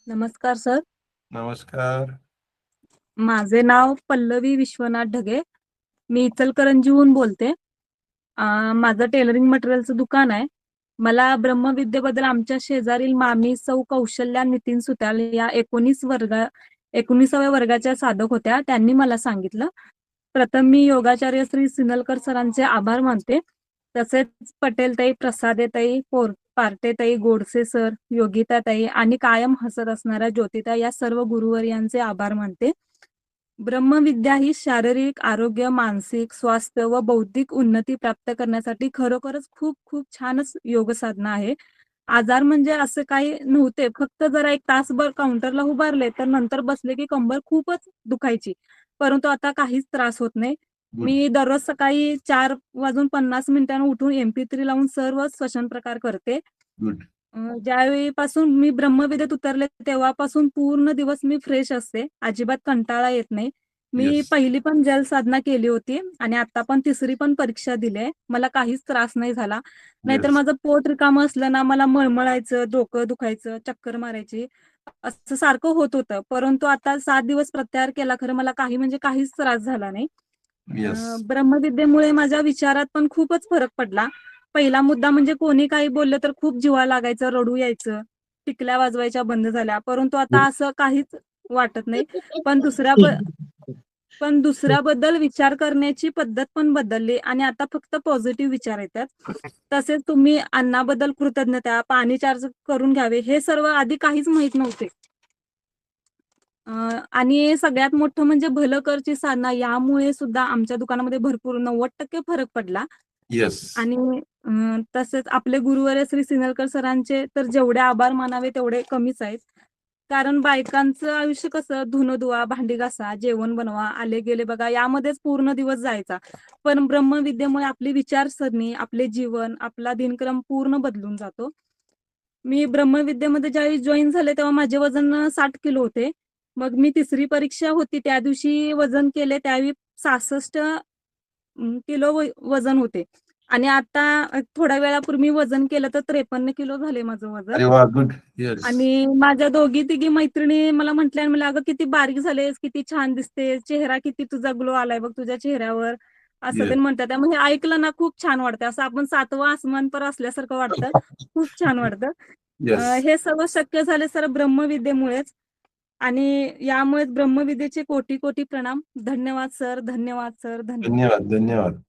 नमस्कार सर. नमस्कार. माझे नाव पल्लवी विश्वनाथ ढगे. मी इचलकरंजीहून बोलते. माझं टेलरिंग मटेरियलचं दुकान आहे. मला ब्रह्मविद्येबद्दल आमच्या शेजारील मामी सौ कौशल्या नितीन सुतार या 19व्या वर्गाच्या साधक होत्या. त्यांनी मला सांगितलं. प्रथम मी योगाचार्य श्री सिनलकर सरांचे आभार मानते. तसेच पटेलताई, प्रसादेताई, पार्टेताई, गोडसे सर, योगिताताई आणि कायम हसत असणाऱ्या ज्योतिताई या सर्व गुरुवर्यांचे आभार मानते. ब्रह्मविद्या ही शारीरिक आरोग्य, मानसिक स्वास्थ्य व बौद्धिक उन्नती प्राप्त करण्यासाठी खरोखरच खूप खूप छानच योग साधना आहे. आजार म्हणजे असं काही नव्हते. फक्त जरा एक तासभर काउंटरला उभारले तर नंतर बसले की कंबर खूपच दुखायची. परंतु आता काहीच त्रास होत नाही. गुड. मी दररोज सकाळी 4:50 उठून MP3 लावून सर्व श्वसन प्रकार करते. गुड. ज्यावेळीपासून मी ब्रह्मविद्येत उतरले तेव्हापासून पूर्ण दिवस मी फ्रेश असते. अजिबात कंटाळा येत नाही. मी Yes. पहिली पण जल साधना केली होती आणि आता पण तिसरी पण परीक्षा दिली आहे. मला काहीच त्रास नाही झाला. नाहीतर Yes. माझं पोट रिकामं असलं ना, मला मळमळायचं, डोकं दुखायचं, चक्कर मारायची, असं सारखं होत होतं. परंतु आता 7 दिवस प्रत्याहार केला, खरं मला काही म्हणजे काहीच त्रास झाला नाही. Yes. ब्रह्मविद्येमुळे माझ्या विचारात पण खूपच फरक पडला. पहिला मुद्दा म्हणजे कोणी काही बोललं तर खूप जिव्हाळा लागायचं, रडू यायचं, टिकल्या वाजवायच्या बंद झाल्या. परंतु आता Good. असं काहीच वाटत नाही. पण दुसऱ्याबद्दल विचार करण्याची पद्धत पण बदलली आणि आता फक्त पॉझिटिव्ह विचार येतात. तसेच तुम्ही अन्नाबद्दल कृतज्ञता, पाणी चार्ज करून घ्यावे, हे सर्व आधी काहीच माहित नव्हते. आणि सगळ्यात मोठं म्हणजे भलं करची साधना, यामुळे सुद्धा आमच्या दुकानामध्ये भरपूर 90% फरक पडला. Yes. आणि तसेच आपले गुरुवर्य श्री सिनलकर सरांचे तर जेवढे आभार मानावे तेवढे कमीच आहेत. कारण बायकांचं आयुष्य कसं धुणं धुवा, भांडी घासा, जेवण बनवा, आले गेले बघा, यामध्येच पूर्ण दिवस जायचा. पण ब्रह्मविद्येमुळे आपली विचारसरणी, आपले जीवन, आपला दिनक्रम पूर्ण बदलून जातो. मी ब्रह्मविद्येमध्ये ज्यावेळी जॉईन झाले तेव्हा माझे वजन 60 किलो होते. मग मी तिसरी परीक्षा होती त्या दिवशी वजन केले, त्यावेळी 66 किलो वजन होते. आणि आता थोड्या वेळापूर्वी वजन केलं तर 53 किलो झाले माझं वजन. अरे वा, गुड. Yes. आणि माझ्या दोघी तिघी मैत्रिणी मला म्हटल्या, मला अगं किती बारीक झालेस, किती छान दिसते, चेहरा किती तुझा ग्लो आलाय बघ तुझ्या चेहऱ्यावर, असं Yes. ते म्हणतात. त्यामुळे ऐकलं ना खूप छान वाटतं. असं आपण 7वं आसमान पर असल्यासारखं वाटतं. खूप छान वाटतं. Yes. हे सर्व शक्य झाले सर ब्रह्मविद्येमुळेच. आणि यामुळे ब्रह्मविद्येचे कोटी कोटी प्रणाम. धन्यवाद सर, धन्यवाद सर, धन्यवाद. धन्यवाद. धन्यवाद.